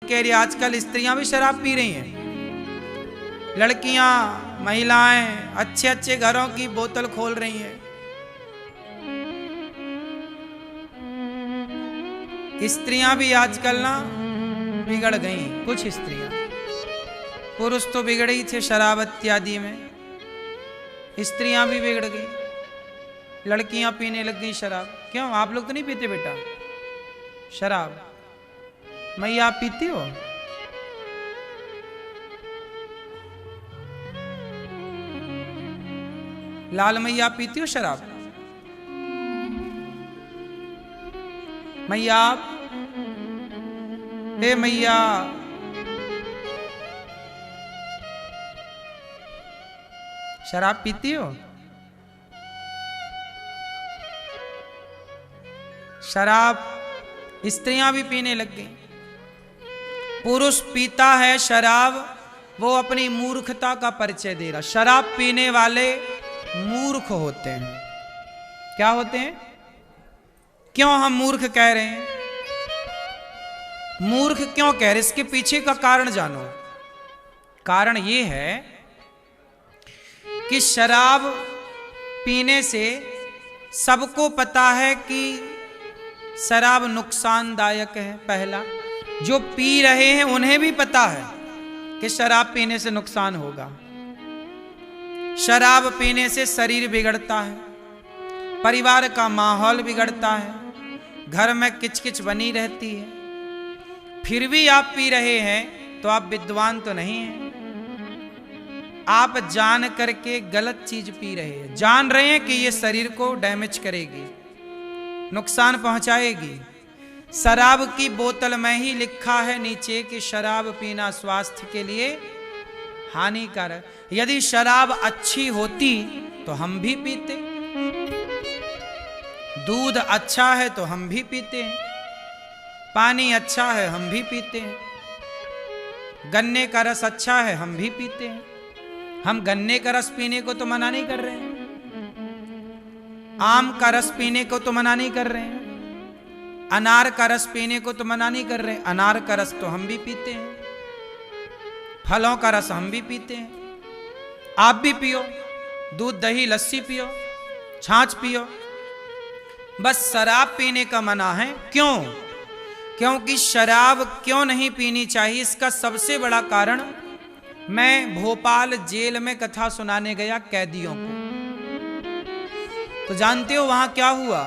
कह रही आजकल स्त्रियां भी शराब पी रही हैं, लड़कियां महिलाएं अच्छे अच्छे घरों की बोतल खोल रही हैं। स्त्रियां भी आजकल ना बिगड़ गई, कुछ स्त्रियां, पुरुष तो बिगड़े ही थे शराब इत्यादि में, स्त्रियां भी बिगड़ गई, लड़कियां पीने लग गई शराब। क्यों, आप लोग तो नहीं पीते बेटा शराब? मैया आप पीती हो? लाल मैया आप पीती हो शराब? मैया आप, हे मैया, शराब पीती हो? शराब स्त्रियां भी पीने लग गई। पुरुष पीता है शराब, वो अपनी मूर्खता का परिचय दे रहा। शराब पीने वाले मूर्ख होते हैं। क्या होते हैं? क्यों हम मूर्ख कह रहे हैं? मूर्ख क्यों कह रहे, इसके पीछे का कारण जानो। कारण ये है कि शराब पीने से सबको पता है कि शराब नुकसानदायक है। पहला, जो पी रहे हैं उन्हें भी पता है कि शराब पीने से नुकसान होगा। शराब पीने से शरीर बिगड़ता है, परिवार का माहौल बिगड़ता है, घर में किचकिच बनी रहती है। फिर भी आप पी रहे हैं तो आप विद्वान तो नहीं हैं। आप जान करके गलत चीज पी रहे हैं, जान रहे हैं कि ये शरीर को डैमेज करेगी, नुकसान पहुंचाएगी। शराब की बोतल में ही लिखा है नीचे कि शराब पीना स्वास्थ्य के लिए हानिकारक। यदि शराब अच्छी होती तो हम भी पीते, दूध अच्छा है तो हम भी पीते हैं, पानी अच्छा है हम भी पीते हैं, गन्ने का रस अच्छा है हम भी पीते हैं। हम गन्ने का रस पीने को तो मना नहीं कर रहे हैं, आम का रस पीने को तो मना नहीं कर रहे हैं, अनार का रस पीने को तो मना नहीं कर रहे हैं। अनार का रस तो हम भी पीते हैं, फलों का रस हम भी पीते हैं। आप भी पियो, दूध दही लस्सी पियो, छाछ पियो, बस शराब पीने का मना है। क्यों? क्योंकि शराब क्यों नहीं पीनी चाहिए, इसका सबसे बड़ा कारण, मैं भोपाल जेल में कथा सुनाने गया कैदियों को, तो जानते हो वहां क्या हुआ?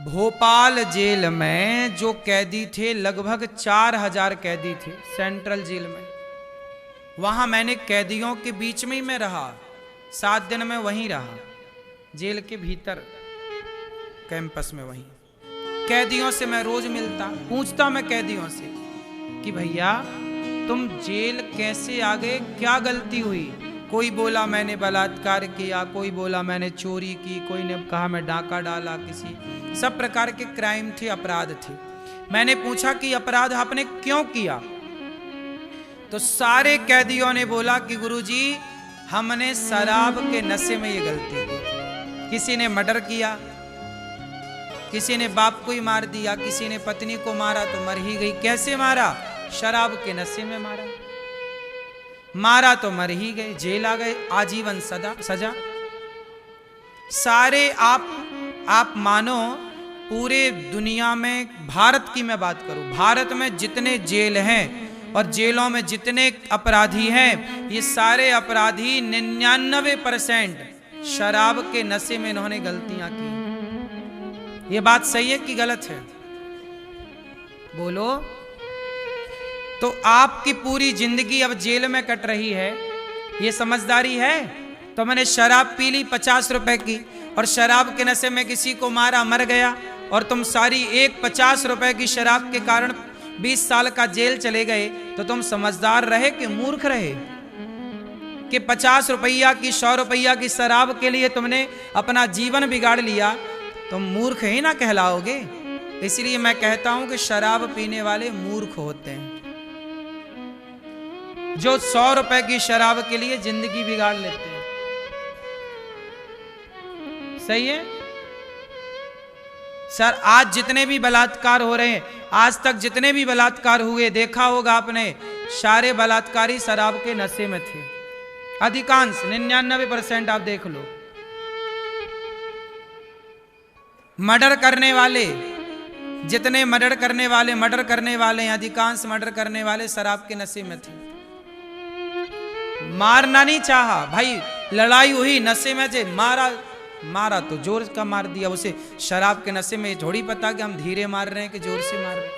भोपाल जेल में जो कैदी थे, लगभग 4000 कैदी थे सेंट्रल जेल में। वहां मैंने कैदियों के बीच में ही मैं रहा, 7 दिन में वहीं रहा, जेल के भीतर कैंपस में। वहीं कैदियों से मैं रोज मिलता, पूछता मैं कैदियों से कि भैया तुम जेल कैसे आ गए, क्या गलती हुई? कोई बोला मैंने बलात्कार किया, कोई बोला मैंने चोरी की, कोई ने कहा मैं डाका डाला, किसी सब प्रकार के क्राइम थे, अपराध थे। मैंने पूछा कि अपराध आपने क्यों किया? तो सारे कैदियों ने बोला कि गुरुजी हमने शराब के नशे में ये गलती की। किसी ने मर्डर किया, किसी ने बाप को ही मार दिया, किसी ने पत्नी को मारा तो मर ही गई। कैसे मारा? शराब के नशे में मारा। मारा तो मर ही गए, जेल आ गए, आजीवन सजा। सारे आप मानो पूरे दुनिया में, भारत की मैं बात करूं, भारत में जितने जेल हैं और जेलों में जितने अपराधी हैं, ये सारे अपराधी 99% शराब के नशे में इन्होंने गलतियां की। ये बात सही है कि गलत है? बोलो। तो आपकी पूरी जिंदगी अब जेल में कट रही है, ये समझदारी है? तो मैंने शराब पी ली 50 रुपए की, और शराब के नशे में किसी को मारा, मर गया, और तुम सारी एक 50 रुपए की शराब के कारण 20 साल का जेल चले गए, तो तुम समझदार रहे कि मूर्ख रहे? कि 50 रुपया की, 100 रुपया की शराब के लिए तुमने अपना जीवन बिगाड़ लिया, तुम मूर्ख ही ना कहलाओगे? इसलिए मैं कहता हूं कि शराब पीने वाले मूर्ख होते हैं, जो 100 रुपए की शराब के लिए जिंदगी बिगाड़ लेते हैं। सही है? सर आज जितने भी बलात्कार हो रहे हैं, आज तक जितने भी बलात्कार हुए, देखा होगा आपने, सारे बलात्कारी शराब के नशे में थे। अधिकांश 99% आप देख लो। मर्डर करने वाले, जितने मर्डर करने वाले अधिकांश मर्डर करने वाले शराब के नशे में थे। मारना नहीं चाहा भाई, लड़ाई हुई, नशे में थे, मारा तो जोर का मार दिया उसे। शराब के नशे में थोड़ी पता कि हम धीरे मार रहे हैं कि जोर से मार रहे हैं।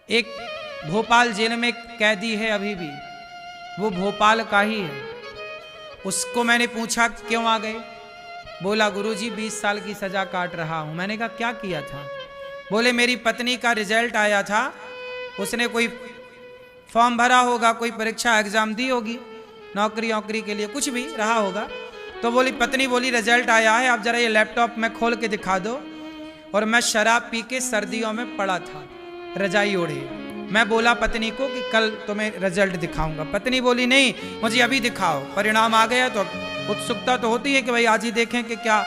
एक भोपाल जेल में कैदी है अभी भी, वो भोपाल का ही है। उसको मैंने पूछा क्यों आ गए? बोला गुरुजी 20 साल की सजा काट रहा हूं। मैंने कहा क्या किया था? बोले मेरी पत्नी का रिजल्ट आया था, उसने कोई फॉर्म भरा होगा, कोई परीक्षा एग्जाम दी होगी, नौकरी के लिए कुछ भी रहा होगा। तो बोली, पत्नी बोली रिजल्ट आया है, आप जरा ये लैपटॉप में खोल के दिखा दो। और मैं शराब पी के सर्दियों में पड़ा था, रजाई ओढ़े। मैं बोला पत्नी को कि कल तुम्हें रिजल्ट दिखाऊंगा। पत्नी बोली नहीं, मुझे अभी दिखाओ। परिणाम आ गया तो उत्सुकता तो होती है कि भाई आज ही देखें कि क्या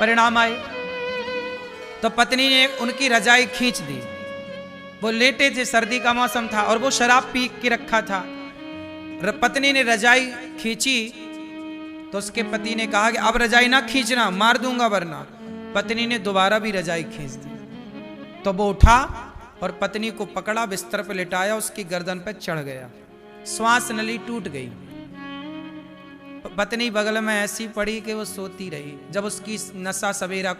परिणाम आए। तो पत्नी ने उनकी रजाई खींच दी। वो लेटे थे, सर्दी का मौसम था और वो शराब पी के रखा था। पत्नी ने रजाई खींची तो उसके पति ने कहा कि अब रजाई ना खींचना, मार दूंगा वरना। पत्नी ने दोबारा भी रजाई खींच दी। तो वो उठा और पत्नी को पकड़ा, बिस्तर पर लिटाया, उसकी गर्दन पर चढ़ गया। श्वास नली टूट गई। पत्नी बगल में ऐसी पड़ी कि वो सोती रही। जब उसकी नशा सवेरा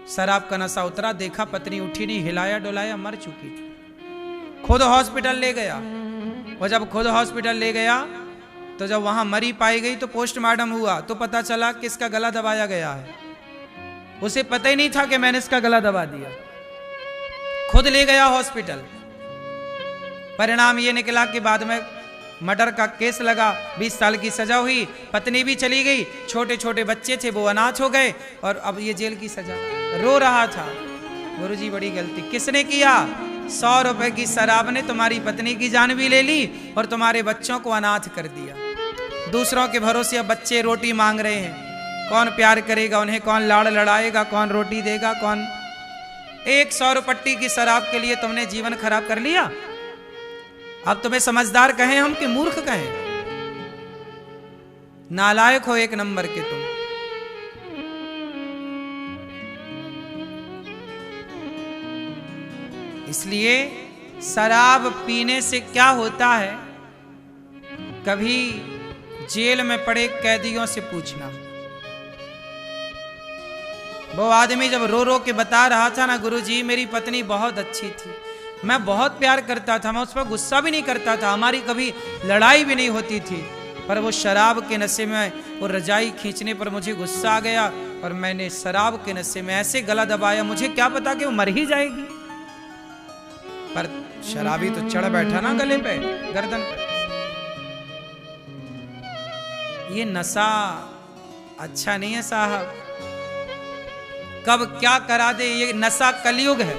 शराब का नशा उतरा, देखा पत्नी उठी नहीं, हिलाया डुलाया, मर चुकी थी। खुद हॉस्पिटल ले गया। और जब खुद हॉस्पिटल ले गया तो जब वहां मरी पाई गई तो पोस्टमार्टम हुआ तो पता चला कि इसका गला दबाया गया है। उसे पता ही नहीं था कि मैंने इसका गला दबा दिया। खुद ले गया हॉस्पिटल। परिणाम ये निकला कि बाद में मर्डर का केस लगा, 20 साल की सजा हुई, पत्नी भी चली गई, छोटे छोटे बच्चे थे वो अनाथ हो गए और अब ये जेल की सजा। रो रहा था, गुरुजी बड़ी गलती किसने किया? 100 रुपए की शराब ने तुम्हारी पत्नी की जान भी ले ली और तुम्हारे बच्चों को अनाथ कर दिया। दूसरों के भरोसे अब बच्चे रोटी मांग रहे हैं। कौन प्यार करेगा उन्हें? कौन लाड़ लड़ाएगा? कौन रोटी देगा? कौन? एक 100 रुपट्टी की शराब के लिए तुमने जीवन खराब कर लिया। अब तुम्हें समझदार कहें हम कि मूर्ख कहें? नालायक हो एक नंबर के तुम। इसलिए शराब पीने से क्या होता है, कभी जेल में पड़े कैदियों से पूछना। वो आदमी जब रो रो के बता रहा था ना, गुरुजी मेरी पत्नी बहुत अच्छी थी, मैं बहुत प्यार करता था, मैं उस पर गुस्सा भी नहीं करता था, हमारी कभी लड़ाई भी नहीं होती थी, पर वो शराब के नशे में वो रजाई खींचने पर मुझे गुस्सा आ गया और मैंने शराब के नशे में ऐसे गला दबाया, मुझे क्या पता कि वो मर ही जाएगी। पर शराबी तो चढ़ बैठा ना गले पे, गर्दन पे। ये नशा अच्छा नहीं है साहब। कब क्या करा दे, ये नशा कलयुग है।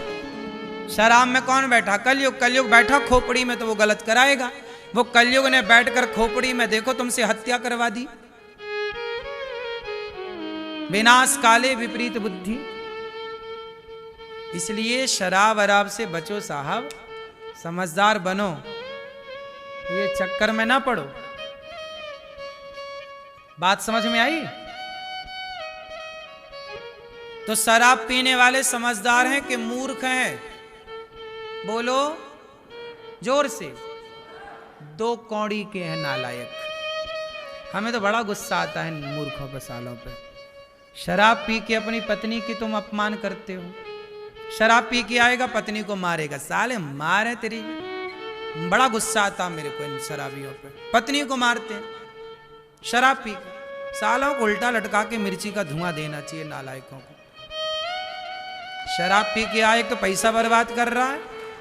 शराब में कौन बैठा? कलयुग। कलयुग बैठा खोपड़ी में तो वो गलत कराएगा। वो कलयुग ने बैठकर खोपड़ी में देखो तुमसे हत्या करवा दी। विनाश काले विपरीत बुद्धि। इसलिए शराब वराब से बचो साहब, समझदार बनो, ये चक्कर में ना पड़ो। बात समझ में आई? तो शराब पीने वाले समझदार हैं कि मूर्ख हैं? बोलो जोर से। 2 कौड़ी के हैं नालायक। हमें तो बड़ा गुस्सा आता है मूर्खों पे, सालों पे। शराब पी के अपनी पत्नी की तुम अपमान करते हो। शराब पी के आएगा पत्नी को मारेगा, साले मारे तेरी। बड़ा गुस्सा आता मेरे को इन शराबियों पे, पत्नी को मारते हैं शराब पी के। सालों को उल्टा लटका के मिर्ची का धुआं देना चाहिए नालायकों को। शराब पी के आए तो पैसा बर्बाद कर रहा है,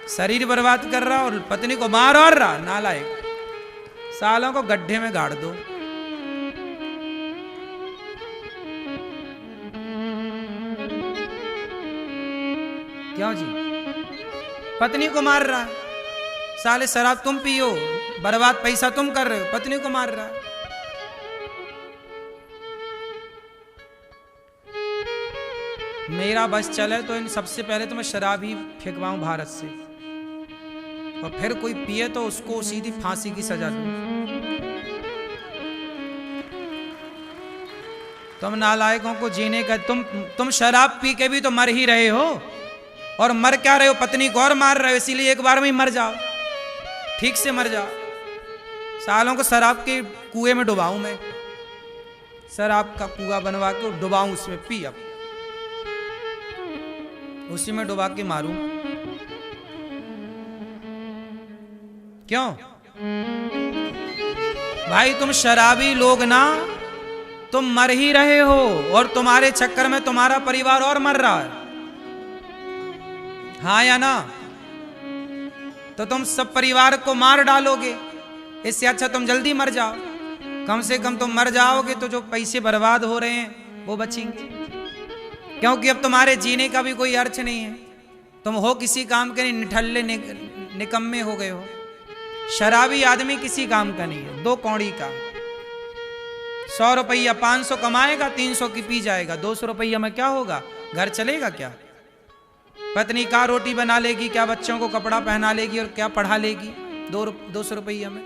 शरीर बर्बाद कर रहा और पत्नी को मार और रहा, नालायक। सालों को गड्ढे में गाड़ दो। क्यों जी? पत्नी को मार रहा है, साले शराब तुम पियो, बर्बाद पैसा तुम कर रहे हो, पत्नी को मार रहा है। मेरा बस चले तो इन सबसे पहले तो मैं शराब ही फेंकवाऊं भारत से, और फिर कोई पिए तो उसको सीधी फांसी की सजा दूं। तुम नालायकों को जीने का, तुम शराब पी के भी तो मर ही रहे हो, और मर क्या रहे हो, पत्नी को और मार रहे हो, इसीलिए एक बार में ही मर जाओ, ठीक से मर जाओ। सालों को शराब के कुएं में डुबाऊं मैं, शराब का कुआं बनवा के डुबाऊं, उसमें पी, अब उसी में डुबा के मारूं। क्यों भाई, तुम शराबी लोग ना, तुम मर ही रहे हो, और तुम्हारे चक्कर में तुम्हारा परिवार और मर रहा है, हाँ या ना? तो तुम सब परिवार को मार डालोगे, इससे अच्छा तुम जल्दी मर जाओ। कम से कम तुम मर जाओगे तो जो पैसे बर्बाद हो रहे हैं वो बचेंगे, क्योंकि अब तुम्हारे जीने का भी कोई अर्थ नहीं है। तुम हो किसी काम के नहीं, निठल्ले निकम्मे हो गए हो। शराबी आदमी किसी काम का नहीं है, 2 कौड़ी का। 100 रुपया 500 कमाएगा, 300 की पी जाएगा, 200 रुपया में क्या होगा, घर चलेगा क्या? पत्नी का रोटी बना लेगी क्या, बच्चों को कपड़ा पहना लेगी, और क्या पढ़ा लेगी 200 रुपया में?